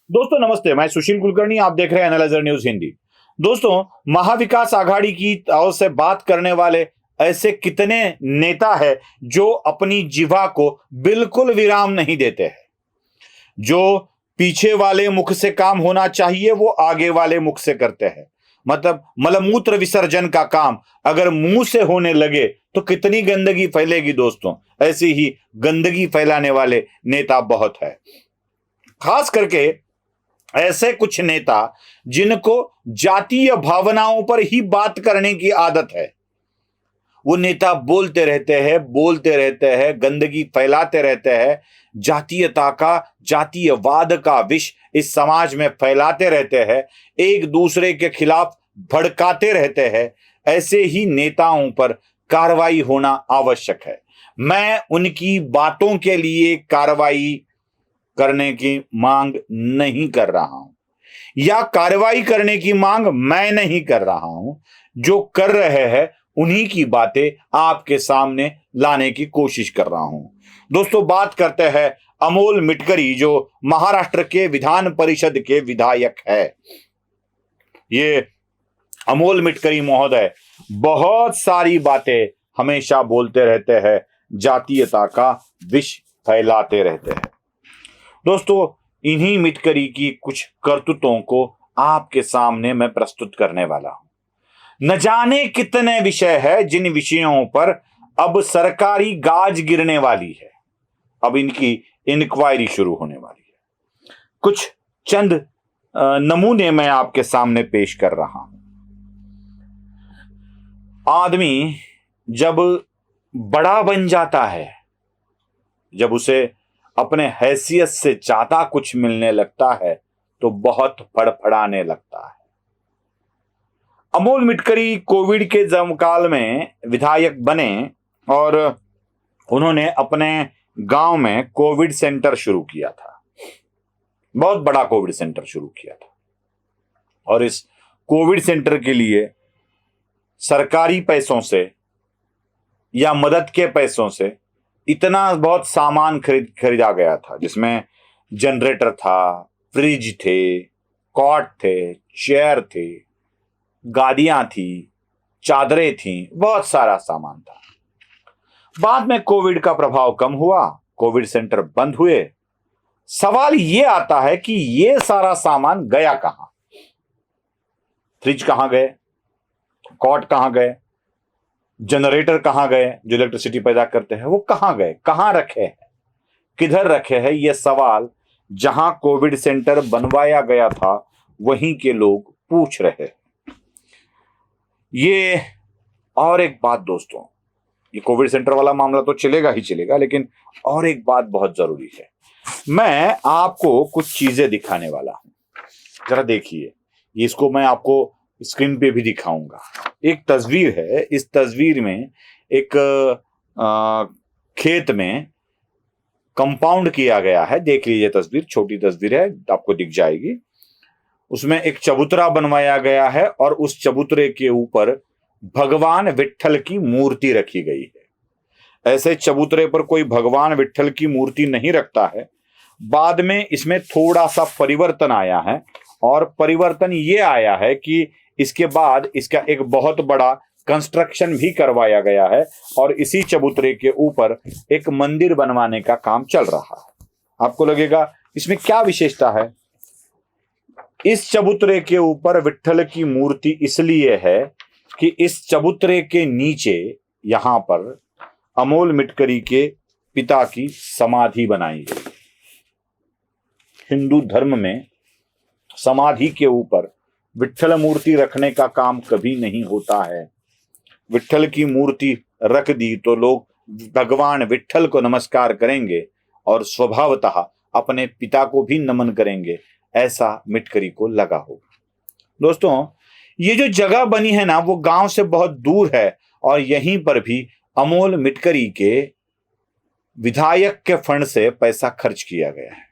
दोस्तों नमस्ते, मैं सुशील कुलकर्णी, आप देख रहे हैं एनालाइजर न्यूज हिंदी। दोस्तों, महाविकास आघाड़ी की ओर से बात करने वाले ऐसे कितने नेता है जो अपनी जिह्वा को बिल्कुल विराम नहीं देते हैं। जो पीछे वाले मुख से काम होना चाहिए वो आगे वाले मुख से करते हैं। मतलब मलमूत्र विसर्जन का काम अगर मुंह से होने लगे तो कितनी गंदगी फैलेगी। दोस्तों, ऐसी ही गंदगी फैलाने वाले नेता बहुत है। खास करके ऐसे कुछ नेता जिनको जातीय भावनाओं पर ही बात करने की आदत है। वो नेता बोलते रहते हैं, गंदगी फैलाते रहते हैं, जातीयता का, जातीयवाद का विष इस समाज में फैलाते रहते हैं, एक दूसरे के खिलाफ भड़काते रहते हैं। ऐसे ही नेताओं पर कार्रवाई होना आवश्यक है। मैं उनकी बातों के लिए कार्रवाई करने की मांग नहीं कर रहा हूं, या कार्रवाई करने की मांग मैं नहीं कर रहा हूं। जो कर रहे हैं उन्हीं की बातें आपके सामने लाने की कोशिश कर रहा हूं। दोस्तों, बात करते हैं अमोल मिटकरी, जो महाराष्ट्र के विधान परिषद के विधायक है। ये अमोल मिटकरी महोदय बहुत सारी बातें हमेशा बोलते रहते हैं, जातीयता का विष फैलाते रहते हैं। दोस्तों, इन्हीं मिटकरी की कुछ करतूतों को आपके सामने मैं प्रस्तुत करने वाला हूं। न जाने कितने विषय है जिन विषयों पर अब सरकारी गाज गिरने वाली है। अब इनकी इंक्वायरी शुरू होने वाली है। कुछ चंद नमूने मैं आपके सामने पेश कर रहा हूं। आदमी जब बड़ा बन जाता है, जब उसे अपने हैसियत से ज्यादा कुछ मिलने लगता है तो बहुत फड़फड़ाने लगता है। अमोल मिटकरी कोविड के जमकाल में विधायक बने और उन्होंने अपने गांव में कोविड सेंटर शुरू किया था। बहुत बड़ा कोविड सेंटर शुरू किया था और इस कोविड सेंटर के लिए सरकारी पैसों से या मदद के पैसों से इतना बहुत सामान खरीदा गया था, जिसमें जनरेटर था, फ्रिज थे, कॉट थे, चेयर थे, गादियां थी, चादरें थी, बहुत सारा सामान था। बाद में कोविड का प्रभाव कम हुआ, कोविड सेंटर बंद हुए। सवाल यह आता है कि यह सारा सामान गया कहां? फ्रिज कहां गए? कॉट कहां गए? जनरेटर कहां गए जो इलेक्ट्रिसिटी पैदा करते हैं? वो कहां गए? कहां रखे हैं? किधर रखे हैं? यह सवाल जहां कोविड सेंटर बनवाया गया था वहीं के लोग पूछ रहे हैं। ये और एक बात दोस्तों, ये कोविड सेंटर वाला मामला तो चलेगा ही चलेगा, लेकिन और एक बात बहुत जरूरी है। मैं आपको कुछ चीजें दिखाने वाला हूं, जरा देखिए। इसको मैं आपको स्क्रीन पे भी दिखाऊंगा। एक तस्वीर है, इस तस्वीर में एक खेत में कंपाउंड किया गया है। देख लीजिए तस्वीर, छोटी तस्वीर है, आपको दिख जाएगी। उसमें एक चबूतरा बनवाया गया है और उस चबूतरे के ऊपर भगवान विट्ठल की मूर्ति रखी गई है। ऐसे चबूतरे पर कोई भगवान विट्ठल की मूर्ति नहीं रखता है। बाद में इसमें थोड़ा सा परिवर्तन आया है, और परिवर्तन ये आया है कि इसके बाद इसका एक बहुत बड़ा कंस्ट्रक्शन भी करवाया गया है और इसी चबूतरे के ऊपर एक मंदिर बनवाने का काम चल रहा है। आपको लगेगा इसमें क्या विशेषता है? इस चबूतरे के ऊपर विट्ठल की मूर्ति इसलिए है कि इस चबूतरे के नीचे यहां पर अमोल मिटकरी के पिता की समाधि बनाई गई। हिंदू धर्म में समाधि के ऊपर विट्ठल मूर्ति रखने का काम कभी नहीं होता है। विट्ठल की मूर्ति रख दी तो लोग भगवान विट्ठल को नमस्कार करेंगे और स्वभावतः अपने पिता को भी नमन करेंगे, ऐसा मिटकरी को लगा होगा। दोस्तों, ये जो जगह बनी है ना, वो गांव से बहुत दूर है और यहीं पर भी अमोल मिटकरी के विधायक के फंड से पैसा खर्च किया गया है।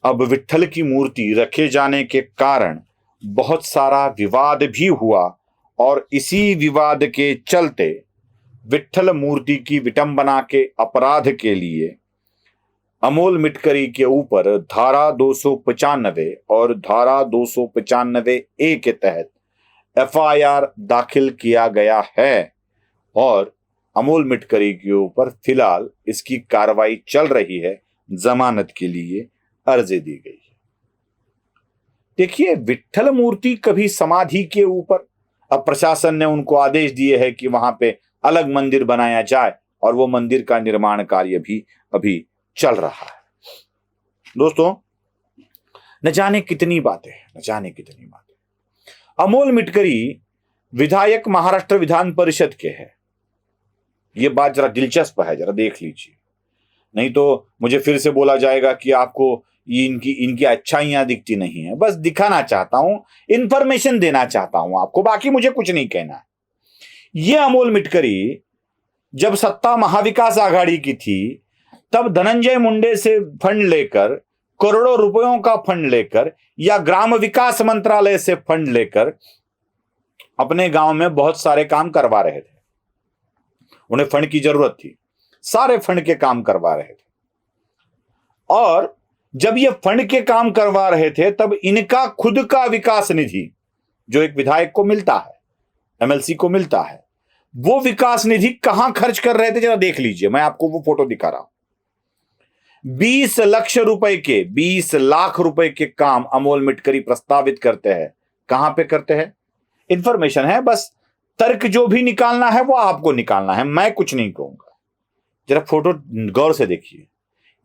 अब विट्ठल की मूर्ति रखे जाने के कारण बहुत सारा विवाद भी हुआ और इसी विवाद के चलते विट्ठल मूर्ति की विटंबना के अपराध के लिए अमोल मिटकरी के ऊपर धारा 295 और धारा 295A के तहत एफआईआर दाखिल किया गया है और अमोल मिटकरी के ऊपर फिलहाल इसकी कार्रवाई चल रही है। जमानत के लिए अर्जी दी गई है। देखिए, विट्ठल मूर्ति कभी समाधि के ऊपर, अब प्रशासन ने उनको आदेश दिए है कि वहां पे अलग मंदिर बनाया जाए और वो मंदिर का निर्माण कार्य भी अभी चल रहा है। दोस्तों, न जाने कितनी बातें, न जाने कितनी बातें। अमोल मिटकरी विधायक महाराष्ट्र विधान परिषद के हैं। ये बात जरा दिलचस्प है, जरा देख लीजिए, नहीं तो मुझे फिर से बोला जाएगा कि आपको ये इनकी अच्छाइयां दिखती नहीं है। बस दिखाना चाहता हूं, इंफॉर्मेशन देना चाहता हूं आपको, बाकी मुझे कुछ नहीं कहना है। ये अमोल मिटकरी जब सत्ता महाविकास आघाड़ी की थी तब धनंजय मुंडे से फंड लेकर, करोड़ों रुपयों का फंड लेकर या ग्राम विकास मंत्रालय से फंड लेकर अपने गांव में बहुत सारे काम करवा रहे थे। उन्हें फंड की जरूरत थी, सारे फंड के काम करवा रहे थे। और जब ये फंड के काम करवा रहे थे तब इनका खुद का विकास निधि जो एक विधायक को मिलता है, एमएलसी को मिलता है, वो विकास निधि कहां खर्च कर रहे थे जरा देख लीजिए। मैं आपको वो फोटो दिखा रहा हूं। 20 लाख रुपए के काम अमोल मिटकरी प्रस्तावित करते हैं। कहां पे करते हैं? इंफॉर्मेशन है, बस तर्क जो भी निकालना है वो आपको निकालना है, मैं कुछ नहीं कहूंगा। जरा फोटो गौर से देखिए।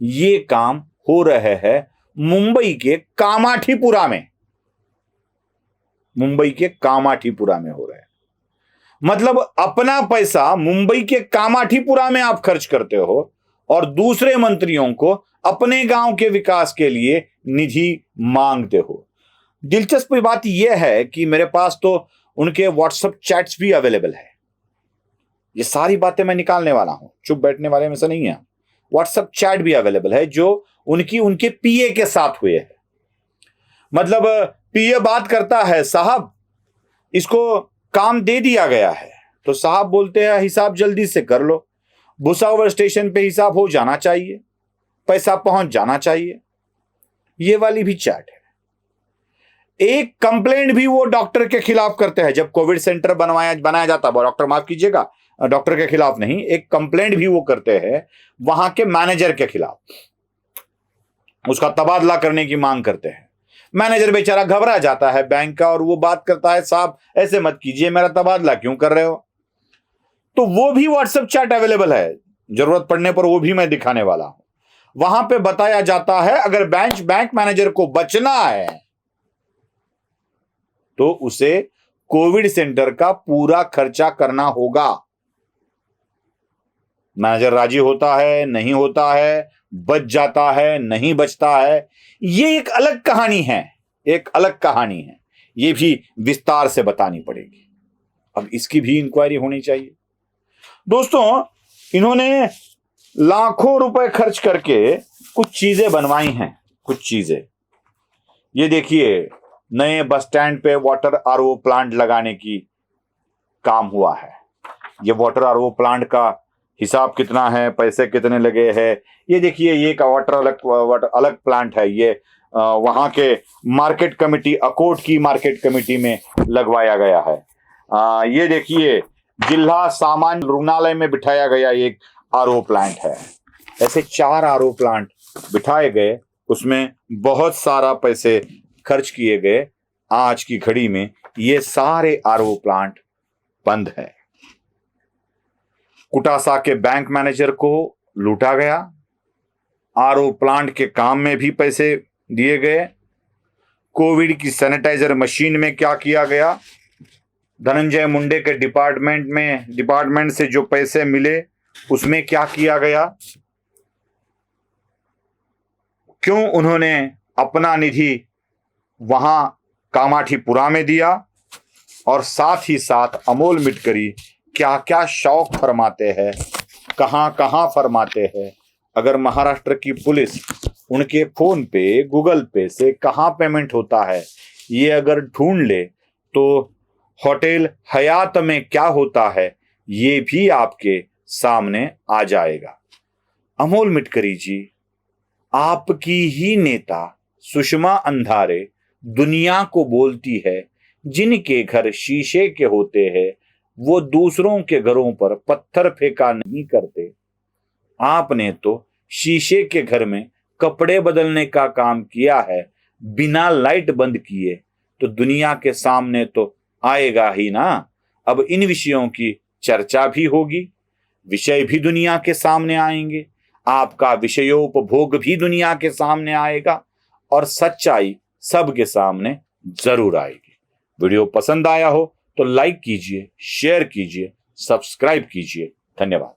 ये काम हो रहे हैं मुंबई के कामाठीपुरा में, मुंबई के कामाठीपुरा में हो रहे हैं। मतलब अपना पैसा मुंबई के कामाठीपुरा में आप खर्च करते हो और दूसरे मंत्रियों को अपने गांव के विकास के लिए निधि मांगते हो। दिलचस्प बात यह है कि मेरे पास तो उनके व्हाट्सएप चैट्स भी अवेलेबल है। ये सारी बातें मैं निकालने वाला हूं, चुप बैठने वाले में से नहीं है। व्हाट्सएप चैट भी अवेलेबल है जो उनके पीए के साथ हुए हैं। मतलब पीए बात करता है, साहब इसको काम दे दिया गया है, तो साहब बोलते हैं हिसाब जल्दी से कर लो, भुसावर स्टेशन पे हिसाब हो जाना चाहिए, पैसा पहुंच जाना चाहिए। ये वाली भी चैट है। एक कंप्लेंट भी वो डॉक्टर के खिलाफ करते हैं। जब कोविड सेंटर बनाया जाता है, डॉक्टर माफ कीजिएगा, डॉक्टर के खिलाफ नहीं, एक कंप्लेंट भी वो करते हैं वहां के मैनेजर के खिलाफ, उसका तबादला करने की मांग करते हैं। मैनेजर बेचारा घबरा जाता है बैंक का और वो बात करता है, साहब ऐसे मत कीजिए, मेरा तबादला क्यों कर रहे हो। तो वो भी व्हाट्सएप चैट अवेलेबल है, जरूरत पड़ने पर वो भी मैं दिखाने वाला हूं। वहां पे बताया जाता है अगर बैंक मैनेजर को बचना है तो उसे कोविड सेंटर का पूरा खर्चा करना होगा। मैनेजर राजी होता है, नहीं होता है, बच जाता है, नहीं बचता है, ये एक अलग कहानी है, एक अलग कहानी है। ये भी विस्तार से बतानी पड़ेगी। अब इसकी भी इंक्वायरी होनी चाहिए। दोस्तों, इन्होंने लाखों रुपए खर्च करके कुछ चीजें बनवाई हैं, कुछ चीजें। ये देखिए, नए बस स्टैंड पे वाटर आरओ प्लांट लगाने की काम हुआ है। ये वाटर आरओ प्लांट का हिसाब कितना है, पैसे कितने लगे हैं, ये देखिए। ये का वाटर अलग प्लांट है। ये वहां के मार्केट कमेटी, अकोट की मार्केट कमेटी में लगवाया गया है। ये देखिए, जिला सामान्य रुग्णालय में बिठाया गया एक आरओ प्लांट है। ऐसे 4 आरओ प्लांट बिठाए गए, उसमें बहुत सारा पैसे खर्च किए गए। आज की घड़ी में ये सारे आरओ प्लांट बंद है। कुटासा के बैंक मैनेजर को लूटा गया। आरओ प्लांट के काम में भी पैसे दिए गए। कोविड की सैनिटाइजर मशीन में क्या किया गया, धनंजय मुंडे के डिपार्टमेंट से जो पैसे मिले उसमें क्या किया गया, क्यों उन्होंने अपना निधि वहां कामाठीपुरा में दिया, और साथ ही साथ अमोल मिटकरी क्या क्या शौक फरमाते हैं, कहां कहां फरमाते हैं। अगर महाराष्ट्र की पुलिस उनके फोन पे, गूगल पे से कहां पेमेंट होता है ये अगर ढूंढ ले तो होटल हयात में क्या होता है ये भी आपके सामने आ जाएगा। अमोल मिटकरी जी आपकी ही नेता सुषमा अंधारे दुनिया को बोलती है, जिनके घर शीशे के होते हैं वो दूसरों के घरों पर पत्थर फेंका नहीं करते। आपने तो शीशे के घर में कपड़े बदलने का काम किया है, बिना लाइट बंद किए, तो दुनिया के सामने तो आएगा ही ना। अब इन विषयों की चर्चा भी होगी, विषय भी दुनिया के सामने आएंगे, आपका विषयोपभोग भी दुनिया के सामने आएगा और सच्चाई सबके सामने जरूर आएगी। वीडियो पसंद आया हो तो लाइक कीजिए, शेयर कीजिए, सब्सक्राइब कीजिए। धन्यवाद।